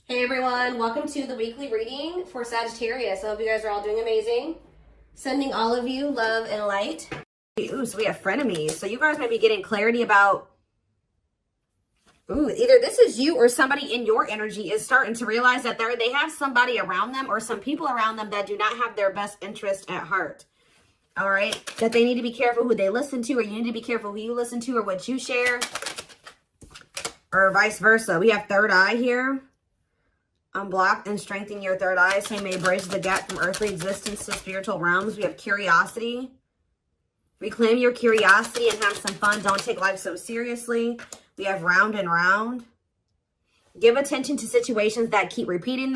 Hey everyone, welcome to the weekly reading for Sagittarius. I hope you guys are all doing amazing. Sending all of you love and light. Ooh, so we have frenemies. So you guys might be getting clarity about, either this is you or somebody in your energy is starting to realize that they have somebody around them or some people around them that do not have their best interest at heart. All right? That they need to be careful who they listen to, or you need to be careful who you listen to or what you share, or vice versa. We have third eye here. Unblock and strengthen your third eye so you may bridge the gap from earthly existence to spiritual realms. We have curiosity. Reclaim your curiosity and have some fun. Don't take life so seriously. We have round and round. Give attention to situations that keep repeating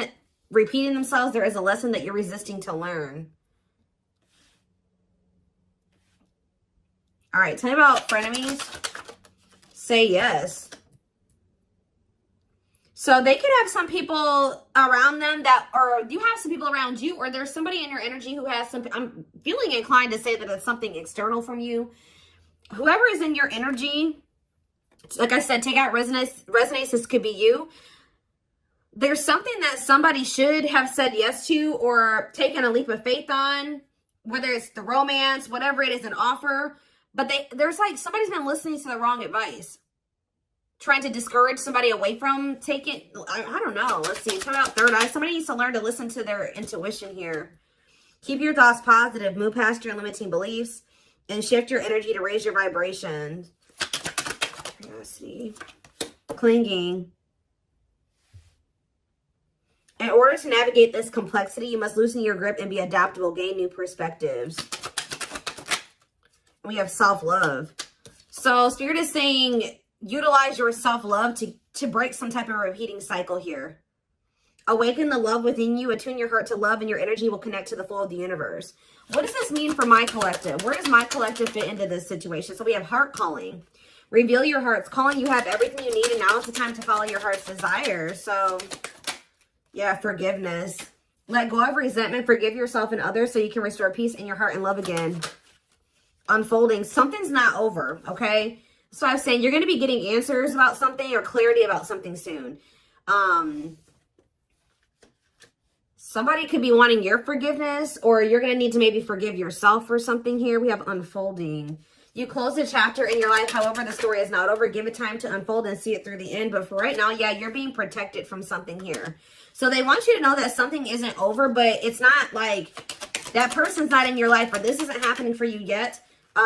themselves. There is a lesson that you're resisting to learn. All right, tell me about frenemies. Say yes. So they could have some people around them that, or you have some people around you, or there's somebody in your energy who has some, I'm feeling inclined to say that it's something external from you. Whoever is in your energy, like I said, take out resonance. This could be you. There's something that somebody should have said yes to or taken a leap of faith on, whether it's the romance, whatever it is, an offer. But there's like somebody's been listening to the wrong advice. Trying to discourage somebody away from taking, I don't know. Let's see. Talk about third eye. Somebody needs to learn to listen to their intuition here. Keep your thoughts positive. Move past your limiting beliefs and shift your energy to raise your vibration. Curiosity. Clinging. In order to navigate this complexity, you must loosen your grip and be adaptable. Gain new perspectives. We have self-love. So Spirit is saying, utilize your self-love to break some type of repeating cycle here. Awaken the love within you. Attune your heart to love, and your energy will connect to the flow of the universe. What does this mean for my collective? Where does my collective fit into this situation? So we have heart calling. Reveal your heart's calling. You have everything you need, and now is the time to follow your heart's desire. So, yeah, forgiveness. Let go of resentment. Forgive yourself and others so you can restore peace in your heart and love again. Unfolding. Something's not over, okay? So I was saying you're going to be getting answers about something or clarity about something soon. Somebody could be wanting your forgiveness, or you're going to need to maybe forgive yourself for something here. We have unfolding. You close a chapter in your life. However, the story is not over. Give it time to unfold and see it through the end. But for right now, yeah, you're being protected from something here. So they want you to know that something isn't over, but it's not like that person's not in your life, or this isn't happening for you yet.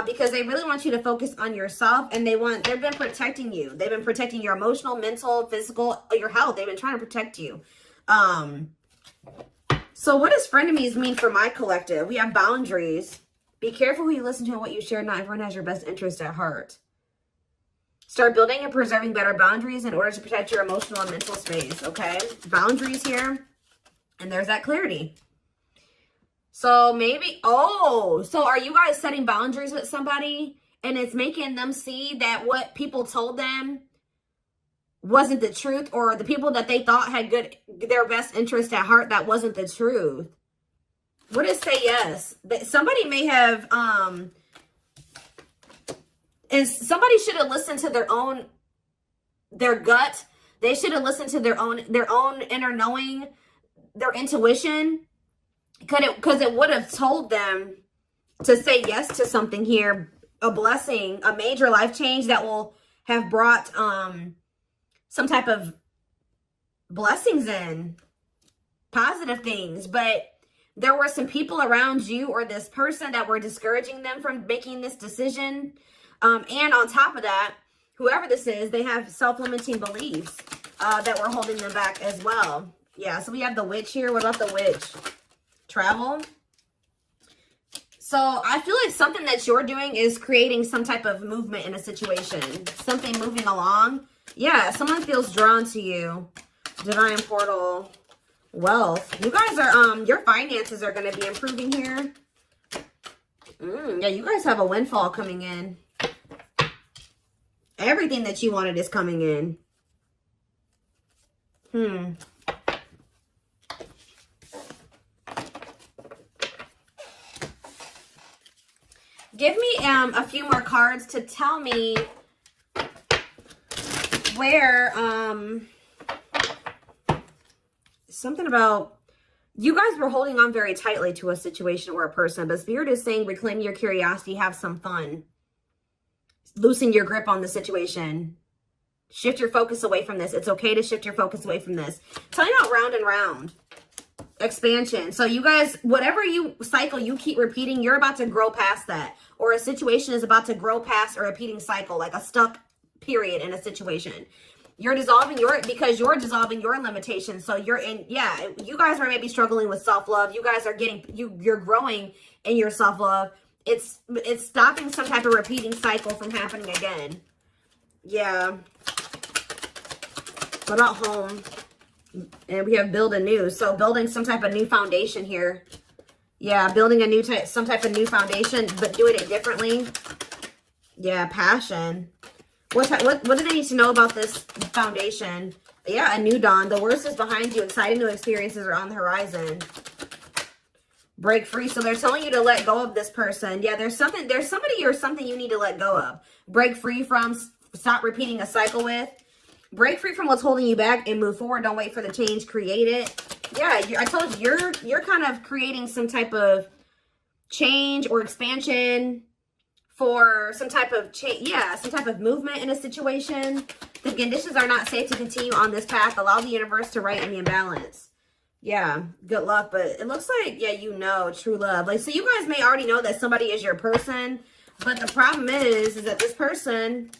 Because they really want you to focus on yourself, and they've been protecting you. They've been protecting your emotional, mental, physical, your health. They've been trying to protect you. So what does frenemies mean for my collective? We have boundaries. Be careful who you listen to and what you share. Not everyone has your best interest at heart. Start building and preserving better boundaries in order to protect your emotional and mental space, okay? Boundaries here. And there's that clarity. So maybe, so are you guys setting boundaries with somebody and it's making them see that what people told them wasn't the truth, or the people that they thought had their best interest at heart, that wasn't the truth? What is say yes? Somebody may have, and somebody should have listened to their gut. They should have listened to their own inner knowing, their intuition. Because it would have told them to say yes to something here, a blessing, a major life change that will have brought some type of blessings in, positive things. But there were some people around you or this person that were discouraging them from making this decision. And on top of that, whoever this is, they have self-limiting beliefs that were holding them back as well. Yeah, so we have the witch here. What about the witch? Travel. So I feel like something that you're doing is creating some type of movement in a situation. Something moving along. Yeah, someone feels drawn to you. Divine portal. Wealth. You guys are, your finances are going to be improving here. Yeah, you guys have a windfall coming in. Everything that you wanted is coming in. Give me a few more cards to tell me where something about you guys were holding on very tightly to a situation or a person, but Spirit is saying reclaim your curiosity, have some fun. Loosen your grip on the situation. Shift your focus away from this. It's okay to shift your focus away from this. Tell you about round and round. Expansion. So you guys, whatever cycle you keep repeating, you're about to grow past that. Or a situation is about to grow past a repeating cycle, like a stuck period in a situation. You're dissolving because you're dissolving your limitations. So you're in, yeah, you guys are maybe struggling with self-love. You guys are getting, you're growing in your self-love. It's stopping some type of repeating cycle from happening again. Yeah. What about home? And we have build anew. So building some type of new foundation here. Yeah, building a new some type of new foundation, but doing it differently. Yeah, passion. What do they need to know about this foundation? Yeah, a new dawn. The worst is behind you. Exciting new experiences are on the horizon. Break free. So they're telling you to let go of this person. Yeah, there's somebody or something you need to let go of. Break free from, stop repeating a cycle with. Break free from what's holding you back and move forward. Don't wait for the change. Create it. Yeah, I told you, you're kind of creating some type of change or expansion for some type of change. Yeah, some type of movement in a situation. The conditions are not safe to continue on this path. Allow the universe to right the imbalance. Yeah, good luck. But it looks like, yeah, you know, true love. Like, so you guys may already know that somebody is your person. But the problem is that this person,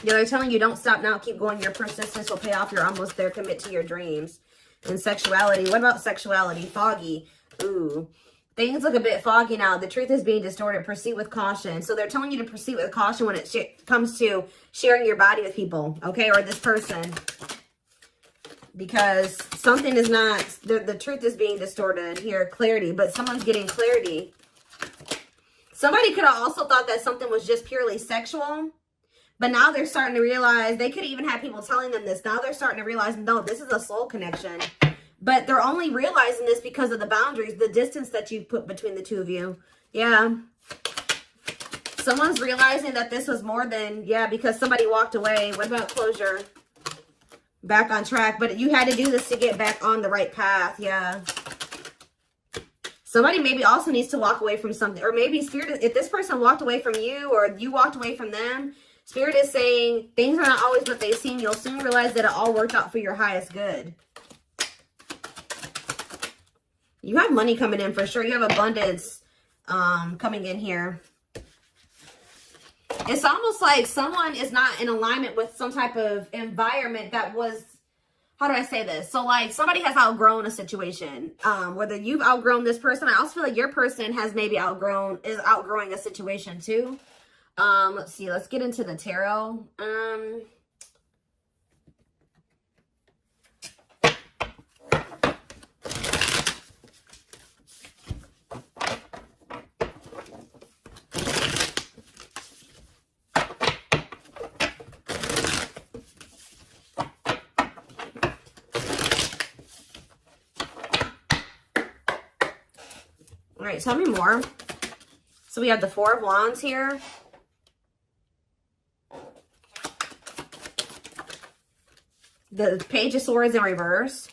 yeah, they're telling you don't stop now. Keep going. Your persistence will pay off. You're almost there. Commit to your dreams. And sexuality. What about sexuality? Foggy. Ooh. Things look a bit foggy now. The truth is being distorted. Proceed with caution. So they're telling you to proceed with caution when it comes to sharing your body with people. Okay? Or this person. Because something is not... The truth is being distorted here. Clarity. But someone's getting clarity. Somebody could have also thought that something was just purely sexual. But now they're starting to realize, they could even have people telling them this. Now they're starting to realize, no, this is a soul connection. But they're only realizing this because of the boundaries, the distance that you put between the two of you. Yeah. Someone's realizing that this was more than, yeah, because somebody walked away. What about closure? Back on track. But you had to do this to get back on the right path. Yeah. Somebody maybe also needs to walk away from something. Or maybe Spirit, if this person walked away from you or you walked away from them, Spirit is saying things are not always what they seem. You'll soon realize that it all worked out for your highest good. You have money coming in for sure. You have abundance coming in here. It's almost like someone is not in alignment with some type of environment that was, how do I say this? So like somebody has outgrown a situation. Whether you've outgrown this person, I also feel like your person has maybe outgrowing a situation too. Let's see. Let's get into the tarot. All right, tell me more. So we have the Four of Wands here. The Page of Swords in reverse.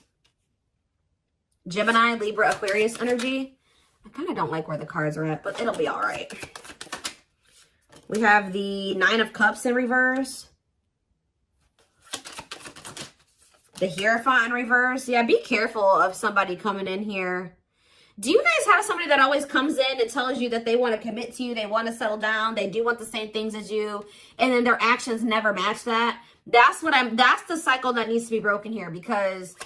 Gemini, Libra, Aquarius energy. I kind of don't like where the cards are at, but it'll be all right. We have the Nine of Cups in reverse. The Hierophant in reverse. Yeah, be careful of somebody coming in here. Do you guys have somebody that always comes in and tells you that they want to commit to you, they want to settle down, they do want the same things as you, and then their actions never match that? That's the cycle that needs to be broken here, because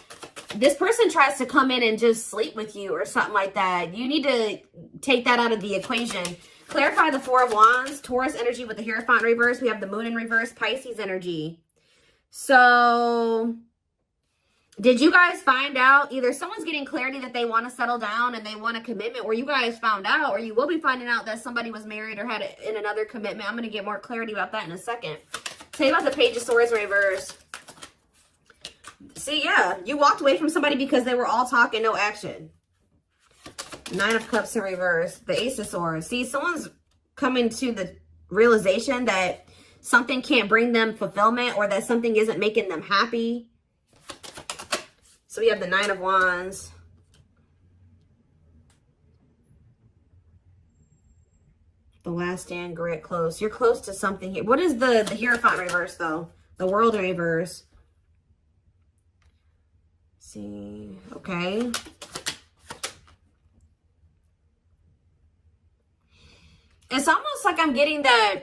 this person tries to come in and just sleep with you or something like that. You need to take that out of the equation. Clarify the Four of Wands, Taurus energy with the Hierophant in reverse. We have the Moon in reverse, Pisces energy. So did you guys find out? Either someone's getting clarity that they want to settle down and they want a commitment, or you guys found out, or you will be finding out that somebody was married or had in another commitment. I'm going to get more clarity about that in a second. Tell you about the Page of Swords in reverse. See, yeah, you walked away from somebody because they were all talk and no action. Nine of Cups in reverse. The Ace of Swords. See, someone's coming to the realization that something can't bring them fulfillment, or that something isn't making them happy. So we have the 9 of Wands. The Last Stand, grit, close. You're close to something here. What is the Hierophant reverse, though? The World reverse. Let's see. Okay. It's almost like I'm getting that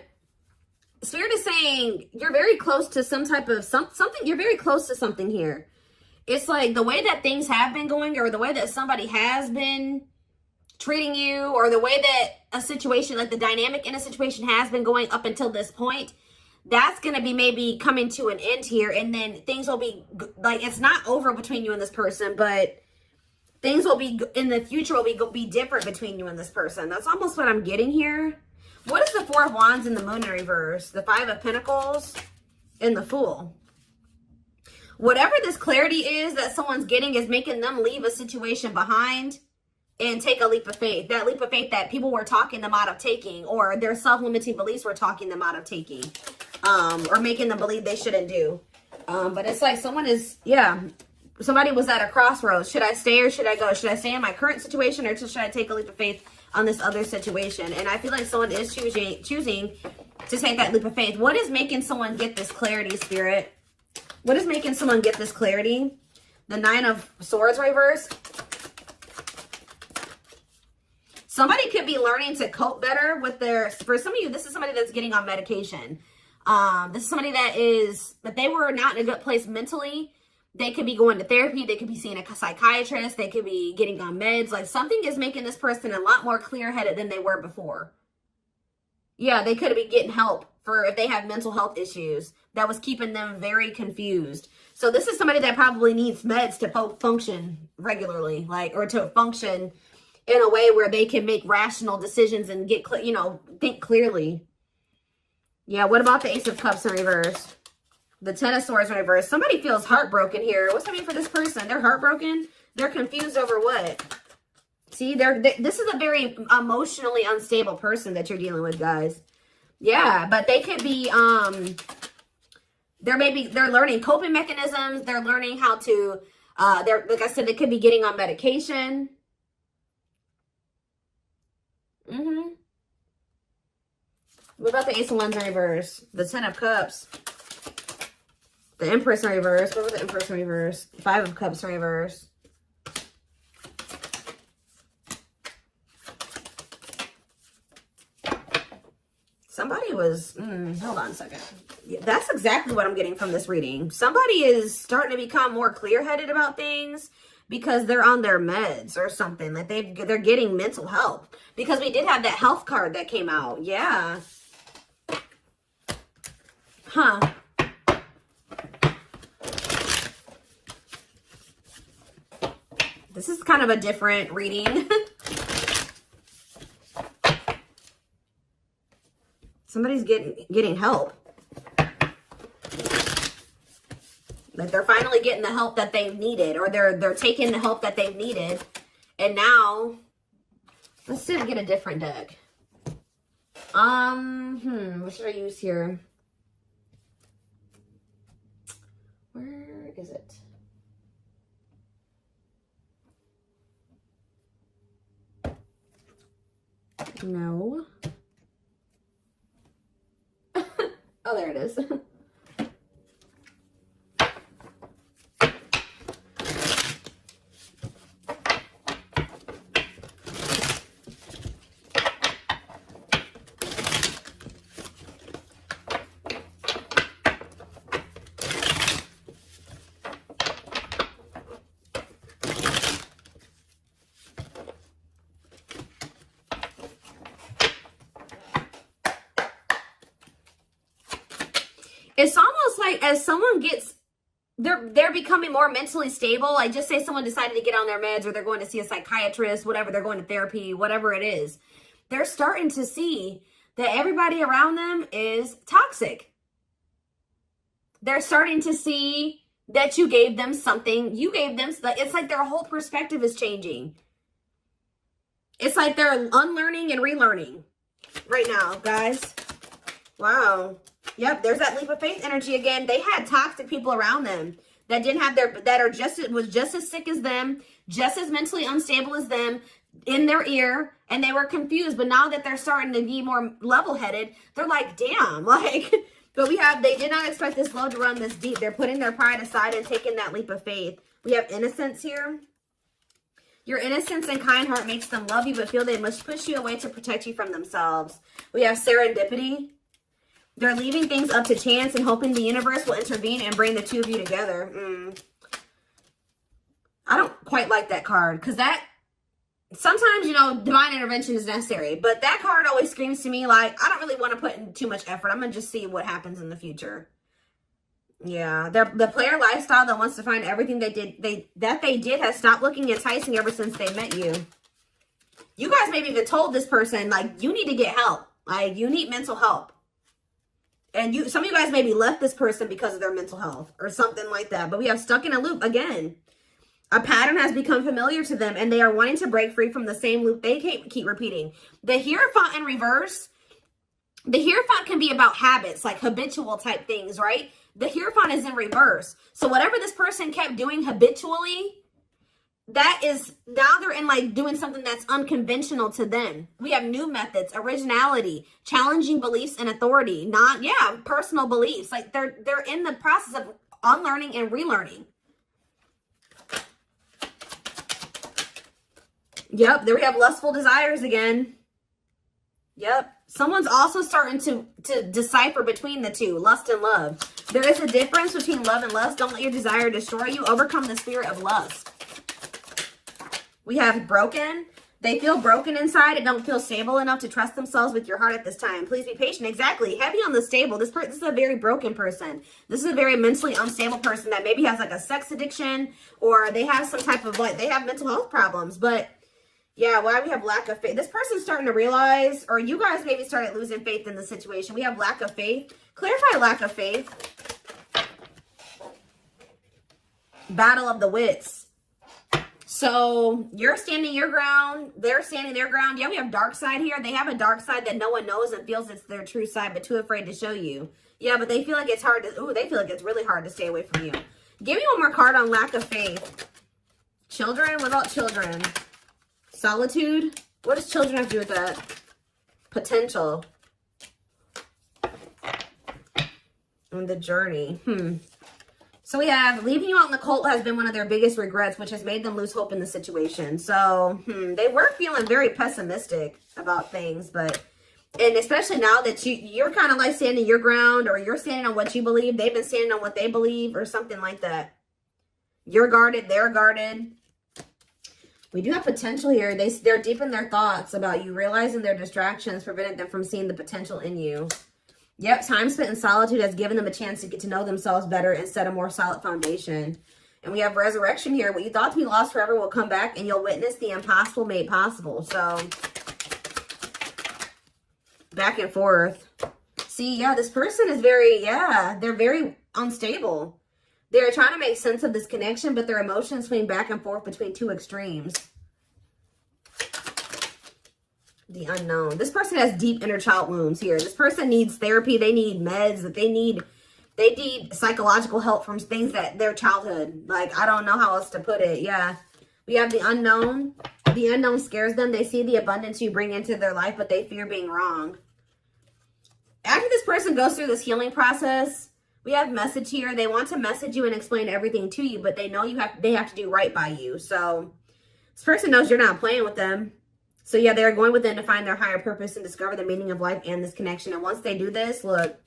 Spirit is saying you're very close to some type of something. You're very close to something here. It's like the way that things have been going, or the way that somebody has been treating you, or the way that a situation, like the dynamic in a situation has been going up until this point, that's going to be maybe coming to an end here. And then things will be like, it's not over between you and this person, but things will be in the future will be different between you and this person. That's almost what I'm getting here. What is the 4 of Wands in the Moon in reverse? The 5 of Pentacles and the Fool. Whatever this clarity is that someone's getting is making them leave a situation behind and take a leap of faith. That leap of faith that people were talking them out of taking, or their self-limiting beliefs were talking them out of taking, or making them believe they shouldn't do. But it's like someone is, yeah, somebody was at a crossroads. Should I stay or should I go? Should I stay in my current situation, or should I take a leap of faith on this other situation? And I feel like someone is choosing to take that leap of faith. What is making someone get this clarity, Spirit? What is making someone get this clarity? The 9 of Swords reverse. Somebody could be learning to cope better with their, for some of you, this is somebody that's getting on medication. This is somebody that they were not in a good place mentally. They could be going to therapy. They could be seeing a psychiatrist. They could be getting on meds. Like something is making this person a lot more clear-headed than they were before. Yeah, they could be getting help for if they have mental health issues that was keeping them very confused. So this is somebody that probably needs meds to function regularly, like, or to function in a way where they can make rational decisions and get, think clearly. Yeah, what about the Ace of Cups in reverse? The 10 of Swords in reverse. Somebody feels heartbroken here. What's that mean for this person? They're heartbroken? They're confused over what? See, this is a very emotionally unstable person that you're dealing with, guys. Yeah, but they could be, they're learning coping mechanisms. They're learning how to, like I said, they could be getting on medication. What about the Ace of Wands in reverse? The 10 of Cups. The Empress in reverse. What was the Empress in reverse? 5 of Cups in reverse. Somebody was, hold on a second. Yeah, that's exactly what I'm getting from this reading. Somebody is starting to become more clear-headed about things because they're on their meds or something. Like they're getting mental help. Because we did have that health card that came out. Yeah. Huh. This is kind of a different reading. Somebody's getting help. Like they're finally getting the help that they've needed, or they're taking the help that they've needed. And now, let's see if I get a different deck. What should I use here? Where is it? No. Oh, there it is. It's almost like as someone gets, they're becoming more mentally stable. Like just say someone decided to get on their meds, or they're going to see a psychiatrist, whatever, they're going to therapy, whatever it is. They're starting to see that everybody around them is toxic. They're starting to see that you gave them something. It's like their whole perspective is changing. It's like they're unlearning and relearning right now, guys. Wow. Yep, there's that leap of faith energy again. They had toxic people around them. that didn't have that are was just as sick as them, just as mentally unstable as them, in their ear, and they were confused. But now that they're starting to be more level-headed, they're like, damn, like, but they did not expect this love to run this deep. They're putting their pride aside and taking that leap of faith. We have innocence here. Your innocence and kind heart makes them love you, but feel they must push you away to protect you from themselves. We have serendipity. They're leaving things up to chance and hoping the universe will intervene and bring the two of you together. I don't quite like that card, because that, sometimes, you know, divine intervention is necessary. But that card always screams to me like, I don't really want to put in too much effort. I'm going to just see what happens in the future. Yeah, the player lifestyle that wants to find everything they did has stopped looking enticing ever since they met you. You guys maybe even told this person, like, you need to get help. Like, you need mental help. And some of you guys maybe left this person because of their mental health or something like that. But we have stuck in a loop again. A pattern has become familiar to them, and they are wanting to break free from the same loop they keep repeating. The Hierophant in reverse, the Hierophant can be about habits, like habitual type things, right? The Hierophant is in reverse. So whatever this person kept doing habitually, that is, now they're in like doing something that's unconventional to them. We have new methods, originality, challenging beliefs and authority, personal beliefs. Like they're in the process of unlearning and relearning. Yep, there we have lustful desires again. Yep. Someone's also starting to decipher between the two, lust and love. There is a difference between love and lust. Don't let your desire destroy you. Overcome the spirit of lust. We have broken. They feel broken inside and don't feel stable enough to trust themselves with your heart at this time. Please be patient. Exactly. Heavy on the stable. This is a very broken person. This is a very mentally unstable person that maybe has like a sex addiction, or they have some type of they have mental health problems. But yeah, why we have lack of faith. This person's starting to realize, or you guys maybe started losing faith in the situation. We have lack of faith. Clarify lack of faith. Battle of the wits. So you're standing your ground. They're standing their ground. Yeah, we have dark side here. They have a dark side that no one knows and feels it's their true side, but too afraid to show you. Yeah, but they feel like it's hard to, they feel like it's really hard to stay away from you. Give me one more card on lack of faith. Children, what about children? Solitude. What does children have to do with that? Potential. And the journey. So we have leaving you out in the cold has been one of their biggest regrets, which has made them lose hope in the situation. So they were feeling very pessimistic about things, and especially now that you're kind of like standing your ground, or you're standing on what you believe. They've been standing on what they believe, or something like that. You're guarded. They're guarded. We do have potential here. They're deep in their thoughts about you, realizing their distractions prevented them from seeing the potential in you. Yep, time spent in solitude has given them a chance to get to know themselves better and set a more solid foundation. And we have resurrection here. What you thought to be lost forever will come back, and you'll witness the impossible made possible. So, back and forth. See, yeah, this person is they're very unstable. They're trying to make sense of this connection, but their emotions swing back and forth between two extremes. The unknown. This person has deep inner child wounds here. This person needs therapy. They need meds. They need psychological help from things that their childhood. Like, I don't know how else to put it. Yeah. We have the unknown. The unknown scares them. They see the abundance you bring into their life, but they fear being wrong. After this person goes through this healing process, we have message here. They want to message you and explain everything to you, but they know they have to do right by you. So this person knows you're not playing with them. So yeah, they're going within to find their higher purpose and discover the meaning of life and this connection. And once they do this, look,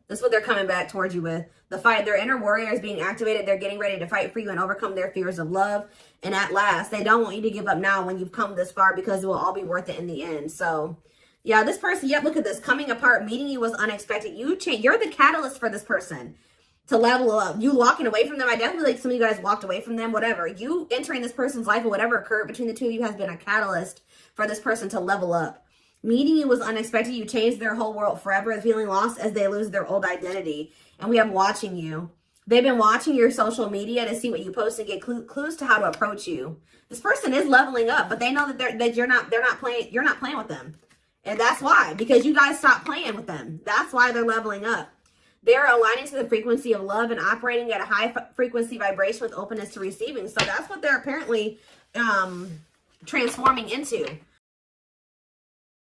this is what they're coming back towards you with. The fight. Their inner warrior is being activated. They're getting ready to fight for you and overcome their fears of love. And at last, they don't want you to give up now when you've come this far, because it will all be worth it in the end. So yeah, this person, look at this. Coming apart, meeting you was unexpected. You're the catalyst for this person to level up. You walking away from them. I definitely like some of you guys walked away from them, whatever. You entering this person's life or whatever occurred between the two of you has been a catalyst for this person to level up. Meeting you was unexpected. You changed their whole world forever, feeling lost as they lose their old identity. And we have watching you. They've been watching your social media to see what you post and get clues to how to approach you. This person is leveling up, but they know that you're not playing with them. And that's why, because you guys stopped playing with them. That's why they're leveling up. They're aligning to the frequency of love and operating at a high frequency vibration with openness to receiving. So that's what they're apparently transforming into.